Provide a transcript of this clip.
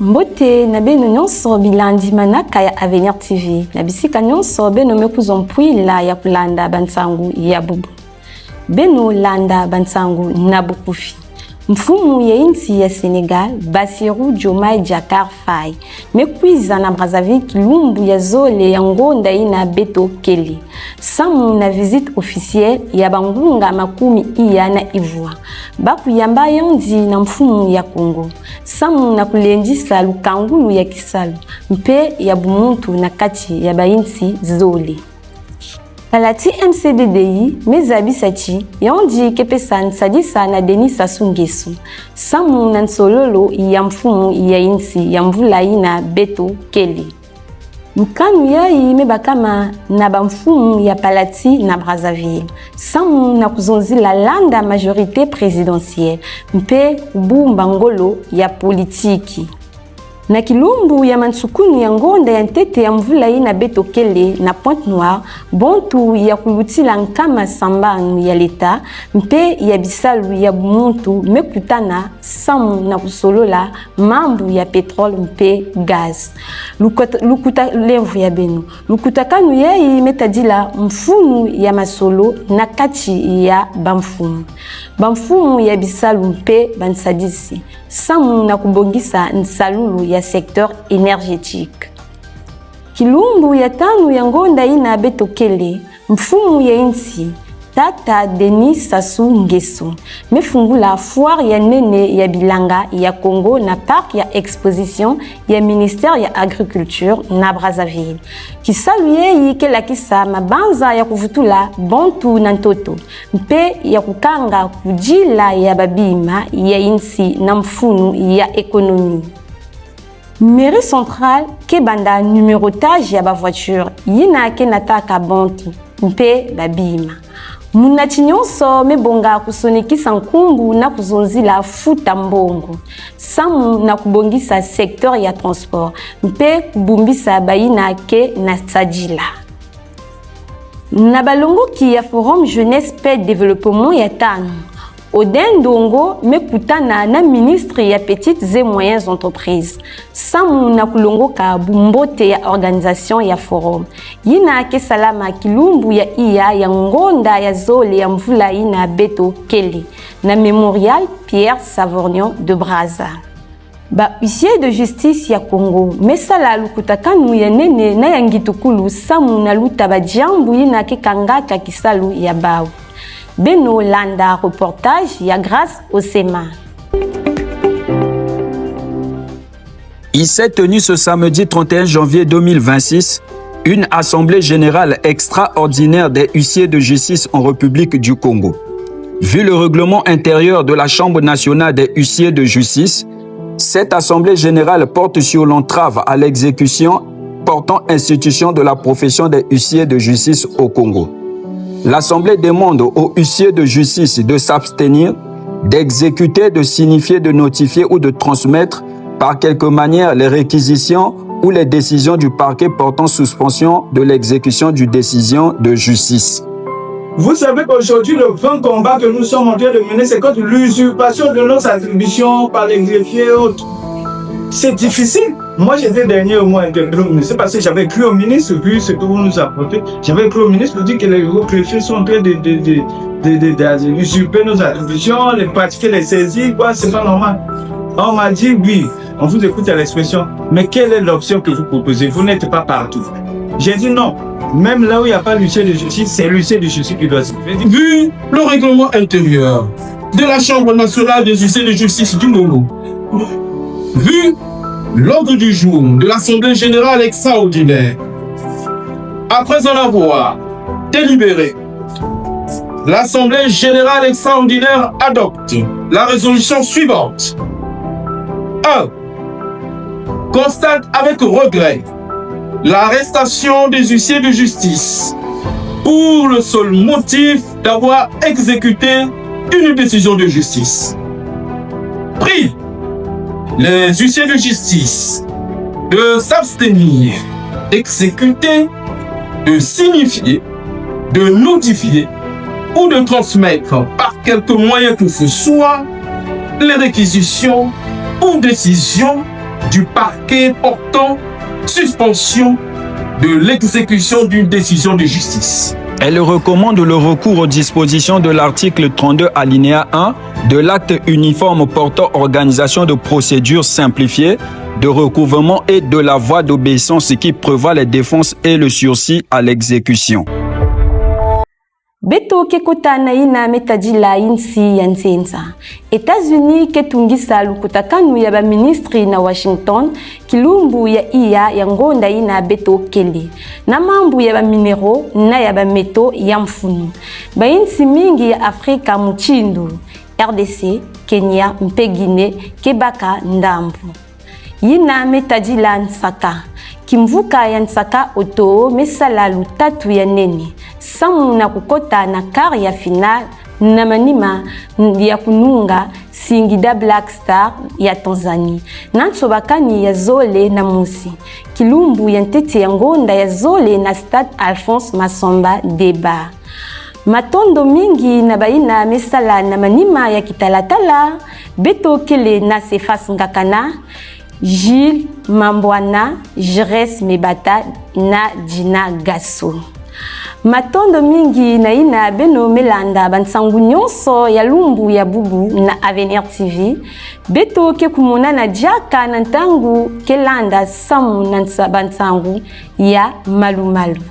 Mbote na beno nyonso bilandi manaka ya Avenir TV. Na bisika nyonso beno mekuzompwila ya kulanda bansangu ya bubu. Beno landa bansangu na bukufi. Mfumu ya insi ya Senegal, Bassirou Diomaye Diakhar Faye, mekwiza na Brazzaville kilumbu ya zole ya ngonda ina Beto Kele. Samu na visite officielle ya bangunga makumi iya na Ivoire. Baku yamba yandi na mfumu ya Congo. Samu na kulendisa lukangulu ya Kisalu, mpe ya bumuntu na kati ya bainsi zole. Palati MCDDI, Mezabi Sachi, yandi kepesan sadisa na Denis Sassou Nguesso. Samu na nsololo ya mfumu ya insi ya mvula ina Beto Kele. Mkanu yai mebakama na bamfumu ya Palati na Brazzaville. Samu na kuzonzila landa majorité présidentielle. Mpe kubumba ngolo ya politiki. Na kilumbu ya mansukunu ya ngonda ya ntete ya mvula ina Beto Kele na Pointe-Noire, bontu ya kulutila nkama sambanu ya leta, mpe ya bisalu ya bumuntu mekutana samu na kusolola mambu ya petrole mpe gaz. Lukuta levu ya benu. Lukuta kanu yei metadila mfumu ya masolo na kati ya bamfumu. Bamfumu ya bisalu mpe bansadisi. Samu na kubongisa nsalulu ya secteur énergétique. Kilumbu ya tanu ya ngonda ina Beto Kele, mfumu ya insi, Tata Denis Sassou Nguesso, mefungula foire ya nene ya bilanga ya Congo na parc ya exposition ya ministère ya agriculture na Brazzaville. Kisaluye yikela kisa mabanza ya kuvutula bontu na ntoto, mpe ya kukanga kujila ya babima ya insi na mfunu ya ekonomi. Mairie centrale ke banda numérotage ya ba voiture yina ke nataka bontu mpe babima. Munati nyonso mebonga kusonikisa nkumbu na kuzonzila futa mbongo. Samu na kubongisa secteur ya transport mpe kubumbisa bayina ke na tsadila. Na balongoki ya Forum Jeunesse Paix Développement ya tanu. Oden Dongo mekutana na ministre ya petites et moyennes entreprises. Samu na kulongoka bumbote ya organisation ya forum. Yina ke salama kilumbu ya iya ya ngonda ya zole ya mvula ina Beto Kele. Na Memorial Pierre Savorgnon de Brazza. Ba huissier de justice ya Congo mesala lukutakanu ya nene na ya ngitukulu samu na luta badiambu yina ke kangaka kisalu ya bawu. Beno landa reportage ya grâce au SEMA. Il s'est tenu ce samedi 31 janvier 2026 une assemblée générale extraordinaire des huissiers de justice en République du Congo. Vu le règlement intérieur de la Chambre nationale des huissiers de justice, cette assemblée générale porte sur l'entrave à l'exécution portant institution de la profession des huissiers de justice au Congo. L'Assemblée demande aux huissiers de justice de s'abstenir, d'exécuter, de signifier, de notifier ou de transmettre par quelque manière les réquisitions ou les décisions du parquet portant suspension de l'exécution d'une décision de justice. Vous savez qu'aujourd'hui, le grand combat que nous sommes en train de mener, c'est contre l'usurpation de nos attributions par les greffiers et autres. C'est difficile. Moi, j'étais dernier au moins interpellé au ministre parce que j'avais cru au ministre, vu ce que vous nous apportez. J'avais cru au ministre pour dire que les greffiers sont en train d'usurper nos attributions, de pratiquer les saisies, quoi, c'est pas normal. On m'a dit, oui, on vous écoute à l'expression, mais quelle est l'option que vous proposez? Vous n'êtes pas partout. J'ai dit non. Même là où il n'y a pas l'huissier de justice, c'est l'huissier de justice qui doit se faire. Vu le règlement intérieur de la Chambre nationale des huissiers de justice du Congo, vu l'ordre du jour de l'Assemblée générale extraordinaire, après en avoir délibéré, l'Assemblée générale extraordinaire adopte la résolution suivante. 1. Constate avec regret l'arrestation des huissiers de justice pour le seul motif d'avoir exécuté une décision de justice. Prie les huissiers de justice de s'abstenir d'exécuter, de signifier, de notifier ou de transmettre par quelque moyen que ce soit les réquisitions ou décisions du parquet portant suspension de l'exécution d'une décision de justice. Elle recommande le recours aux dispositions de l'article 32 alinéa 1 de l'acte uniforme portant organisation de procédures simplifiées, de recouvrement et de la voie d'obéissance qui prévoit les défenses et le sursis à l'exécution. Beto ke kutana ina metajila insi ya nsensa. États-Unis ke tungisa lukutakanu ya ba ministri na Washington kilumbu ya iya ya ngonda ina beto kele. Na mambu ya ba minero na ya ba meto ya mfunu. Ba insi mingi ya Afrika mchindu, RDC, Kenya, mpe Guinée, Kebaka, Ndambu. Yina metajila nsaka. Kimvuka ya nsaka oto mesala lutatu ya neni. Samu na kukota na kar ya final na manima ya kununga Singida Black Star ya Tanzania. Nansobakani ya Zole na Musi. Kilumbu ya ntete ya ngonda ya Zole na Stade Alphonse Masomba Deba. Matondo mingi na baina mesala na manima ya kitalatala. Beto kele na Sefas Ngakana. Gilles Mambwana, Jres Mebata na Dina Gasso. Matondo mingi na ina beno melanda bansangu nyonso ya lumbu ya bubu na Avenir TV. Beto ke kumona na jaka na ntangu kelanda samu na bansangu ya malumalu.